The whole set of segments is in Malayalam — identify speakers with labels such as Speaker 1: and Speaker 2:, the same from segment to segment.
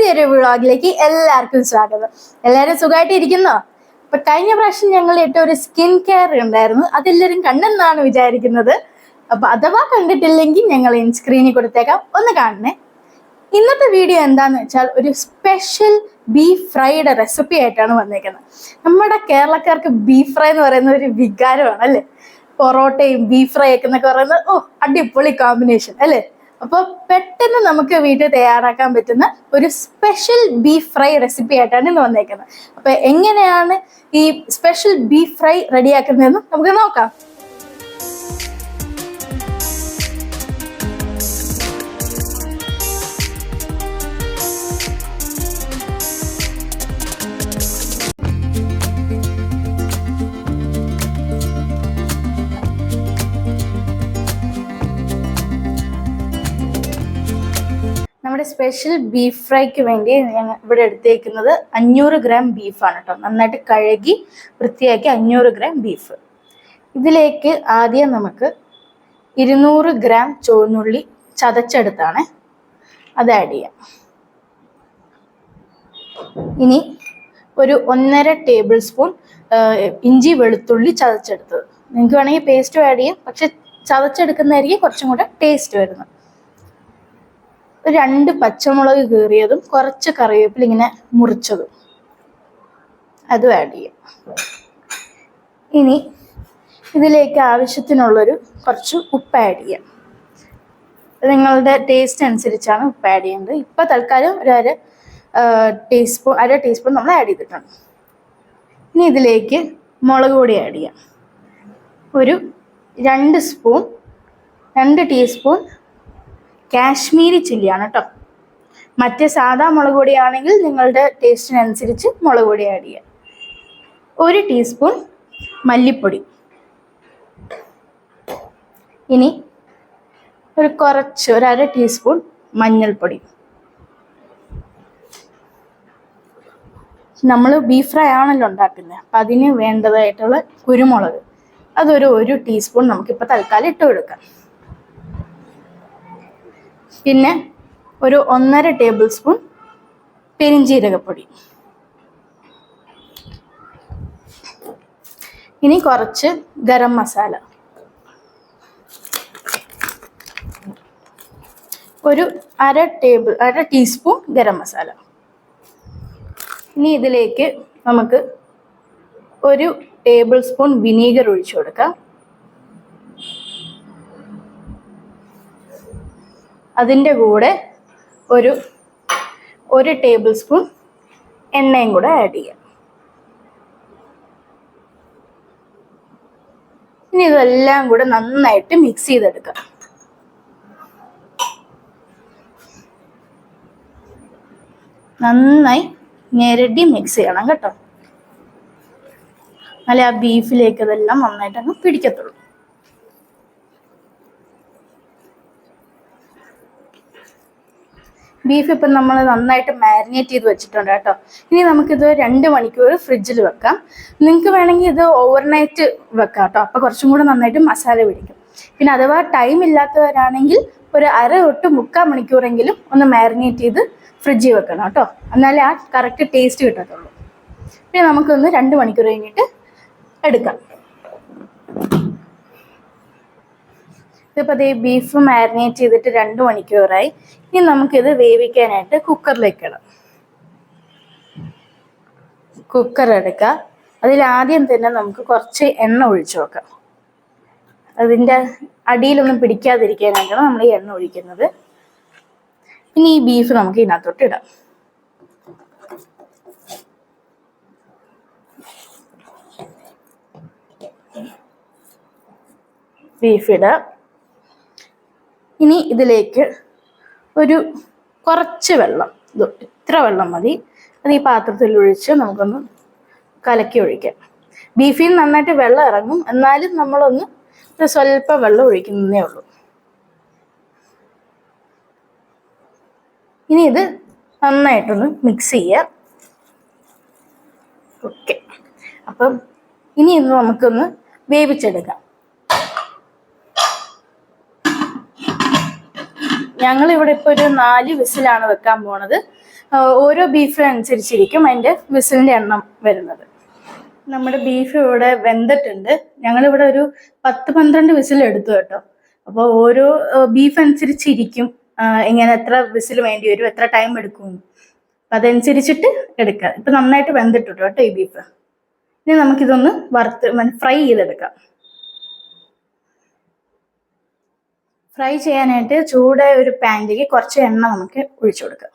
Speaker 1: പുതിയൊരു വ്ളോഗിലേക്ക് എല്ലാവർക്കും സ്വാഗതം. എല്ലാവരും സുഖമായിട്ട് ഇരിക്കുന്നോ? അപ്പൊ കഴിഞ്ഞ പ്രാവശ്യം ഞങ്ങൾ ഇട്ട ഒരു സ്കിൻ കെയർ ഉണ്ടായിരുന്നു, അതെല്ലാവരും കണ്ടെന്നാണ് വിചാരിക്കുന്നത്. അപ്പൊ അഥവാ കണ്ടിട്ടില്ലെങ്കിൽ ഞങ്ങൾ സ്ക്രീനിൽ കൊടുത്തേക്കാം, ഒന്ന് കാണണേ. ഇന്നത്തെ വീഡിയോ എന്താന്ന് വെച്ചാൽ ഒരു സ്പെഷ്യൽ ബീഫ് ഫ്രൈയുടെ റെസിപ്പി ആയിട്ടാണ് വന്നേക്കുന്നത്. നമ്മുടെ കേരളക്കാർക്ക് ബീഫ് ഫ്രൈ എന്ന് പറയുന്ന ഒരു വികാരമാണ് അല്ലേ. പൊറോട്ടയും ബീഫ് ഫ്രൈ ഒക്കെ എന്നൊക്കെ പറയുന്നത് അടിപൊളി കോമ്പിനേഷൻ അല്ലേ. അപ്പോൾ പെട്ടെന്ന് നമുക്ക് വീട്ടിൽ തയ്യാറാക്കാൻ പറ്റുന്ന ഒരു സ്പെഷ്യൽ ബീഫ് ഫ്രൈ റെസിപ്പി ആയിട്ടാണ് ഇന്ന് വന്നേക്കുന്നത്. അപ്പൊ എങ്ങനെയാണ് ഈ സ്പെഷ്യൽ ബീഫ് ഫ്രൈ റെഡിയാക്കുന്നതെന്ന് നമുക്ക് നോക്കാം. നമ്മുടെ സ്പെഷ്യൽ ബീഫ് ഫ്രൈക്ക് വേണ്ടി ഞങ്ങൾ ഇവിടെ എടുത്തേക്കുന്നത് 500 ഗ്രാം ബീഫാണ് കേട്ടോ. നന്നായിട്ട് കഴുകി വൃത്തിയാക്കി 500 ഗ്രാം ബീഫ്. ഇതിലേക്ക് ആദ്യം നമുക്ക് 200 ഗ്രാം ചുവന്നുള്ളി ചതച്ചെടുത്താണ് അത് ആഡ് ചെയ്യാം. ഇനി ഒരു 1.5 ടേബിൾ സ്പൂൺ ഇഞ്ചി വെളുത്തുള്ളി ചതച്ചെടുത്തത്. നിങ്ങൾക്ക് വേണമെങ്കിൽ പേസ്റ്റും ആഡ് ചെയ്യാം, പക്ഷെ ചതച്ചെടുക്കുന്നതായിരിക്കും കുറച്ചും കൂടെ ടേസ്റ്റ് വരുന്നത്. 2 പച്ചമുളക് കീറിയതും കുറച്ച് കറിവേപ്പില ഇങ്ങനെ മുറിച്ചതും അതും ആഡ് ചെയ്യാം. ഇനി ഇതിലേക്ക് ആവശ്യത്തിനുള്ളൊരു കുറച്ച് ഉപ്പ് ആഡ് ചെയ്യാം. നിങ്ങളുടെ ടേസ്റ്റ് അനുസരിച്ചാണ് ഉപ്പ് ആഡ് ചെയ്യേണ്ടത്. ഇപ്പം തൽക്കാലം ഒരു അര ടീസ്പൂൺ നമ്മൾ ആഡ് ചെയ്തിട്ടുണ്ട്. ഇനി ഇതിലേക്ക് മുളക് പൊടി ആഡ് ചെയ്യാം. ഒരു 2 ടീസ്പൂൺ കാശ്മീരി ചില്ലിയാണ് കേട്ടോ. മറ്റേ സാധാ മുളക് പൊടിയാണെങ്കിൽ നിങ്ങളുടെ ടേസ്റ്റിനനുസരിച്ച് മുളക് പൊടി ആഡ് ചെയ്യാം. 1 ടീസ്പൂൺ മല്ലിപ്പൊടി. ഇനി ഒരു അര ടീസ്പൂൺ മഞ്ഞൾപ്പൊടി. നമ്മൾ ബീഫ് ഫ്രൈ ആണല്ലോ ഉണ്ടാക്കുന്നത്, അപ്പം അതിന് വേണ്ടതായിട്ടുള്ള കുരുമുളക് അതൊരു 1 ടീസ്പൂൺ നമുക്കിപ്പോൾ തൽക്കാലം ഇട്ട് കൊടുക്കാം. പിന്നെ ഒരു 1.5 ടേബിൾ സ്പൂൺ പെരിഞ്ജീരകപ്പൊടി. ഇനി കുറച്ച് ഗരം മസാല, ഒരു അര ടീസ്പൂൺ ഗരം മസാല. ഇനി ഇതിലേക്ക് നമുക്ക് 1 ടേബിൾ സ്പൂൺ വിനീഗർ ഒഴിച്ചു കൊടുക്കാം. അതിൻ്റെ കൂടെ ഒരു ടേബിൾ സ്പൂൺ എണ്ണയും കൂടെ ആഡ് ചെയ്യാം. ഇനി ഇതെല്ലാം കൂടെ നന്നായിട്ട് മിക്സ് ചെയ്തെടുക്കാം. നന്നായി ഞെരടി മിക്സ് ചെയ്യണം കേട്ടോ, എന്നാലേ ആ ബീഫിലേക്ക് ഇതെല്ലാം നന്നായിട്ട് അങ്ങ് പിടിക്കത്തുള്ളൂ. ബീഫ് ഇപ്പം നമ്മൾ നന്നായിട്ട് മാരിനേറ്റ് ചെയ്ത് വെച്ചിട്ടുണ്ട് കേട്ടോ. ഇനി നമുക്കിത് 2 മണിക്കൂർ ഫ്രിഡ്ജിൽ വെക്കാം. നിങ്ങൾക്ക് വേണമെങ്കിൽ ഇത് ഓവർനൈറ്റ് വെക്കാം കേട്ടോ, അപ്പോൾ കുറച്ചും കൂടെ നന്നായിട്ട് മസാല പിടിക്കും. പിന്നെ അഥവാ ടൈം ഇല്ലാത്തവരാണെങ്കിൽ ഒരു 1/2 to 3/4 മണിക്കൂറെങ്കിലും ഒന്ന് മാരിനേറ്റ് ചെയ്ത് ഫ്രിഡ്ജിൽ വെക്കണം കേട്ടോ, എന്നാലേ ആ കറക്റ്റ് ടേസ്റ്റ് കിട്ടത്തുള്ളൂ. പിന്നെ നമുക്കൊന്ന് 2 മണിക്കൂർ കഴിഞ്ഞിട്ട് എടുക്കാം. ഇതിപ്പോൾ ഈ ബീഫ് മാരിനേറ്റ് ചെയ്തിട്ട് 2 മണിക്കൂറായി. ഇനി നമുക്കിത് വേവിക്കാനായിട്ട് കുക്കറിലേക്ക് ഇടാം. കുക്കർ എടുക്കുക. അതിലാദ്യം തന്നെ നമുക്ക് കുറച്ച് എണ്ണ ഒഴിച്ചു വെക്കാം. അതിൻ്റെ അടിയിലൊന്നും പിടിക്കാതിരിക്കാനായിട്ടാണ് നമ്മൾ ഈ എണ്ണ ഒഴിക്കുന്നത്. ഇനി ഈ ബീഫ് നമുക്ക് ഇതിനകത്തോട്ട് ഇടാം. ബീഫ് ഇടാം. ഇനി ഇതിലേക്ക് കുറച്ച് വെള്ളം, ഇത്ര വെള്ളം മതി, അത് ഈ പാത്രത്തിൽ ഒഴിച്ച് നമുക്കൊന്ന് കലക്കി ഒഴിക്കാം. ബീഫിൽ നിന്ന് നന്നായിട്ട് വെള്ളം ഇറങ്ങും, എന്നാലും നമ്മളൊന്ന് സ്വല്പം വെള്ളം ഒഴിക്കുന്നതേ ഉള്ളൂ. ഇനി ഇത് നന്നായിട്ടൊന്ന് മിക്സ് ചെയ്യാം. ഓക്കെ, അപ്പം ഇനി നമുക്കൊന്ന് വേവിച്ചെടുക്കാം. ഞങ്ങളിവിടെ ഇപ്പോൾ ഒരു 4 വിസിലാണ് വെക്കാൻ പോണത്. ഓരോ ബീഫിനനുസരിച്ചിരിക്കും അതിൻ്റെ വിസിലിൻ്റെ എണ്ണം വരുന്നത്. നമ്മുടെ ബീഫ് ഇവിടെ വെന്തിട്ടുണ്ട്. ഞങ്ങളിവിടെ ഒരു 10-12 വിസിൽ എടുത്തു കേട്ടോ. അപ്പോൾ ഓരോ ബീഫ് അനുസരിച്ചിരിക്കും ഇങ്ങനെ എത്ര വിസിൽ വേണ്ടി വരും, എത്ര ടൈം എടുക്കും, അപ്പം അതനുസരിച്ചിട്ട് എടുക്കുക. ഇപ്പം നന്നായിട്ട് വെന്തിട്ടുണ്ട് കേട്ടോ ഈ ബീഫ്. ഇനി നമുക്കിതൊന്ന് ഫ്രൈ ചെയ്തെടുക്കാം. ഫ്രൈ ചെയ്യാനായിട്ട് ചൂടായ ഒരു പാനിലേക്ക് കുറച്ച് എണ്ണ നമുക്ക് ഒഴിച്ചു കൊടുക്കാം.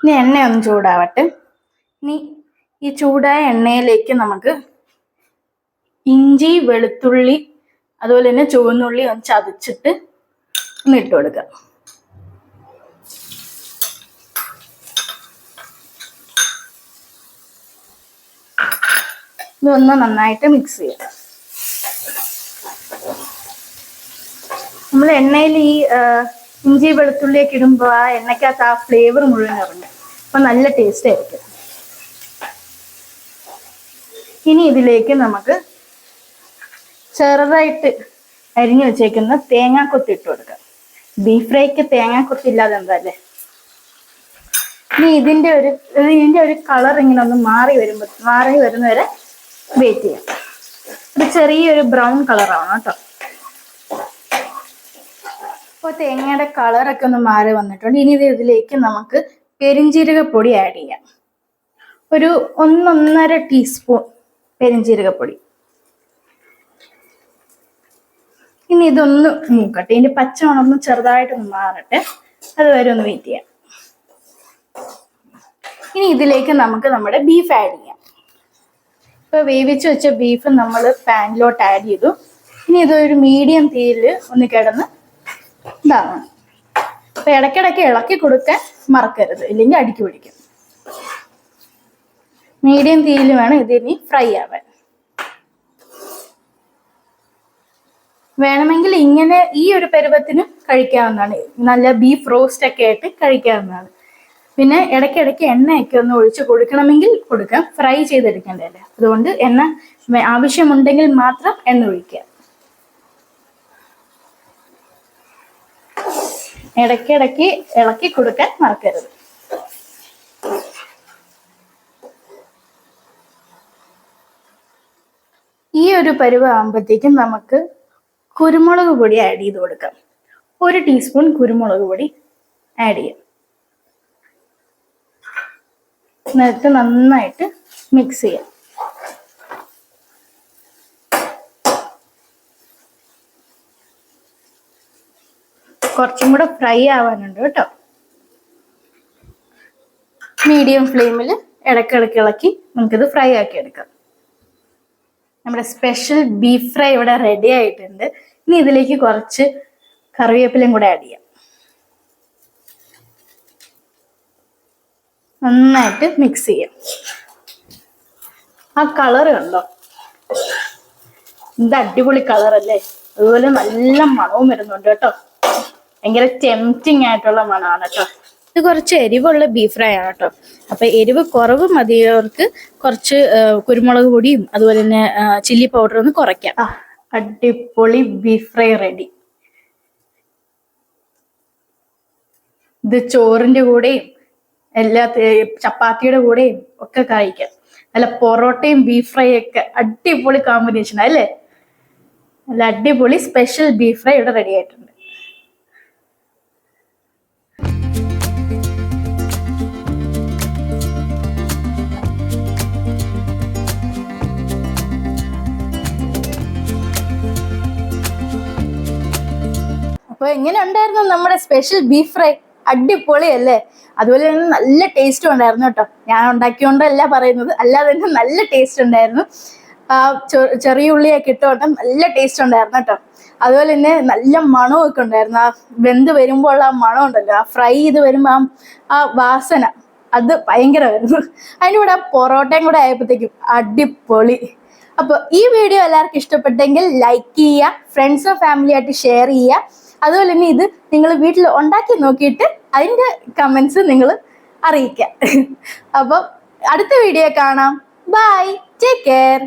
Speaker 1: ഇനി എണ്ണയൊന്ന് ചൂടാവട്ടെ. ഇനി ഈ ചൂടായ എണ്ണയിലേക്ക് നമുക്ക് ഇഞ്ചി, വെളുത്തുള്ളി, അതുപോലെ തന്നെ ചുവന്നുള്ളി ഒന്ന് ചതച്ചിട്ട് ഒന്ന് ഇട്ട് കൊടുക്കാം. ഇതൊന്ന് നന്നായിട്ട് മിക്സ് ചെയ്യാം. നമ്മൾ എണ്ണയിൽ ഈ ഇഞ്ചി വെളുത്തുള്ളിയൊക്കെ ഇടുമ്പോൾ ആ എണ്ണയ്ക്കകത്ത് ആ ഫ്ലേവർ മുഴുവൻ ഇറങ്ങും. അപ്പം നല്ല ടേസ്റ്റ് ആയിരിക്കും. ഇനി ഇതിലേക്ക് നമുക്ക് ചെറുതായിട്ട് അരിഞ്ഞു വെച്ചേക്കുന്ന തേങ്ങാക്കൊത്ത് ഇട്ട് കൊടുക്കാം. ബീഫ് ഫ്രൈക്ക് തേങ്ങാക്കൊത്ത് ഇല്ലാതെ എന്താല്ലേ. ഇനി ഇതിൻ്റെ ഒരു കളർ ഇങ്ങനെ ഒന്ന് മാറി വരുന്നവരെ വെയിറ്റ് ചെയ്യാം. ഒരു ചെറിയൊരു ബ്രൗൺ കളറാണ് കേട്ടോ. അപ്പോൾ തേങ്ങയുടെ കളറൊക്കെ ഒന്ന് മാറി വന്നിട്ടുണ്ട്. ഇനി ഇതിലേക്ക് നമുക്ക് പെരിഞ്ജീരകപ്പൊടി ആഡ് ചെയ്യാം. ഒരു 1-1.5 ടീസ്പൂൺ പെരിഞ്ജീരകപ്പൊടി. ഇനി ഇതൊന്ന് മൂക്കട്ടെ. ഇതിന്റെ പച്ചമണമൊന്ന് ചെറുതായിട്ടൊന്ന് മാറട്ടെ. അതുവരെ ഒന്ന് വെയിറ്റ് ചെയ്യാം. ഇനി ഇതിലേക്ക് നമുക്ക് നമ്മുടെ ബീഫ് ആഡ് ചെയ്യാം. ഇപ്പൊ വേവിച്ച് വെച്ച ബീഫ് നമ്മൾ പാനിലോട്ട് ആഡ് ചെയ്തു. ഇനി ഇതൊരു മീഡിയം തീയിൽ ഒന്ന് കിടന്ന് ഇതാവണം. അപ്പൊ ഇടയ്ക്കിടയ്ക്ക് ഇളക്കി കൊടുക്കാൻ മറക്കരുത്, ഇല്ലെങ്കിൽ അടിക്ക് പിടിക്കും. മീഡിയം തീയിൽ വേണം ഇതിനി ഫ്രൈ ആവാൻ. വേണമെങ്കിൽ ഇങ്ങനെ ഈ ഒരു പരുവത്തിന് കഴിക്കാവുന്നതാണ്. നല്ല ബീഫ് റോസ്റ്റ് ഒക്കെ ആയിട്ട് കഴിക്കാവുന്നതാണ്. പിന്നെ ഇടയ്ക്കിടയ്ക്ക് എണ്ണയൊക്കെ ഒന്ന് ഒഴിച്ച് കൊടുക്കണമെങ്കിൽ കൊടുക്കാം. ഫ്രൈ ചെയ്തെടുക്കേണ്ടതല്ലേ, അതുകൊണ്ട് എണ്ണ ആവശ്യമുണ്ടെങ്കിൽ മാത്രം എണ്ണ ഒഴിക്കുക. ഇടയ്ക്കിടയ്ക്ക് ഇളക്കി കൊടുക്കാൻ മറക്കരുത്. ഈ ഒരു പരുവം ആകുമ്പോഴത്തേക്കും നമുക്ക് കുരുമുളക് പൊടി ആഡ് ചെയ്ത് കൊടുക്കാം. 1 ടീസ്പൂൺ കുരുമുളക് പൊടി ആഡ് ചെയ്യാം. എന്നിട്ട് നന്നായിട്ട് മിക്സ് ചെയ്യാം. കുറച്ചും കൂടെ ഫ്രൈ ആവാനുണ്ട് കേട്ടോ. മീഡിയം ഫ്ലെയിമിൽ ഇടയ്ക്കിടയ്ക്ക് ഇളക്കി നമുക്കിത് ഫ്രൈ ആക്കി എടുക്കാം. നമ്മുടെ സ്പെഷ്യൽ ബീഫ് ഫ്രൈ ഇവിടെ റെഡി ആയിട്ടുണ്ട്. ഇനി ഇതിലേക്ക് കുറച്ച് കറിവേപ്പിലയും കൂടെ ആഡ് ചെയ്യാം. നന്നായിട്ട് മിക്സ് ചെയ്യാം. ആ കളർ കണ്ടോ, ഇത് അടിപൊളി കളറല്ലേ. അതുപോലെ നല്ല മണവും വരുന്നുണ്ട് കേട്ടോ. ഭയങ്കര ടെംപ്റ്റിംഗ് ആയിട്ടുള്ള മണമാണ് കേട്ടോ. ഇത് കുറച്ച് എരിവുള്ള ബീഫ് ഫ്രൈ ആണ് കേട്ടോ. അപ്പൊ എരിവ് കുറവ് മതിയവർക്ക് കുറച്ച് കുരുമുളക് പൊടിയും അതുപോലെ തന്നെ ചില്ലി പൗഡർ ഒന്ന് കുറയ്ക്കാം. അടിപൊളി ബീഫ് ഫ്രൈ റെഡി. ഇത് ചോറിന്റെ കൂടെയും ചപ്പാത്തിയുടെ കൂടെയും ഒക്കെ കഴിക്കാം. നല്ല പൊറോട്ടയും ബീഫ് ഫ്രൈ ഒക്കെ അടിപൊളി കോമ്പിനേഷൻ അല്ലേ. നല്ല അടിപൊളി സ്പെഷ്യൽ ബീഫ് ഫ്രൈ ഇവിടെ റെഡി ആയിട്ടുണ്ട്. അപ്പൊ എങ്ങനെ ഉണ്ടായിരുന്നു നമ്മുടെ സ്പെഷ്യൽ ബീഫ് ഫ്രൈ? അടിപൊളി അല്ലേ. അതുപോലെ തന്നെ നല്ല ടേസ്റ്റും ഉണ്ടായിരുന്നു കേട്ടോ. ഞാൻ ഉണ്ടാക്കിയോണ്ടല്ല പറയുന്നത്, അല്ലാതെ തന്നെ നല്ല ടേസ്റ്റ് ഉണ്ടായിരുന്നു. ചെറിയ ഉള്ളിയൊക്കെ ഇട്ടോട്ടെ നല്ല ടേസ്റ്റ് ഉണ്ടായിരുന്നു കേട്ടോ. അതുപോലെ തന്നെ നല്ല മണമൊക്കെ ഉണ്ടായിരുന്നു. ആ വെന്ത് വരുമ്പോൾ ആ മണം ഉണ്ടല്ലോ, ആ ഫ്രൈ ചെയ്ത് വരുമ്പോൾ ആ വാസന അത് ഭയങ്കരമായിരുന്നു. അതിൻ്റെ കൂടെ ആ പൊറോട്ടയും കൂടെ ആയപ്പോഴത്തേക്കും അടിപൊളി. അപ്പോൾ ഈ വീഡിയോ എല്ലാവർക്കും ഇഷ്ടപ്പെട്ടെങ്കിൽ ലൈക്ക് ചെയ്യുക, ഫ്രണ്ട്സും ഫാമിലിയായിട്ട് ഷെയർ ചെയ്യുക. അതുപോലെ തന്നെ ഇത് നിങ്ങൾ വീട്ടിൽ ഉണ്ടാക്കി നോക്കിയിട്ട് അതിൻ്റെ കമൻസ് നിങ്ങൾ അറിയിക്കുക. അപ്പം അടുത്ത വീഡിയോ കാണാം. Bye, take care.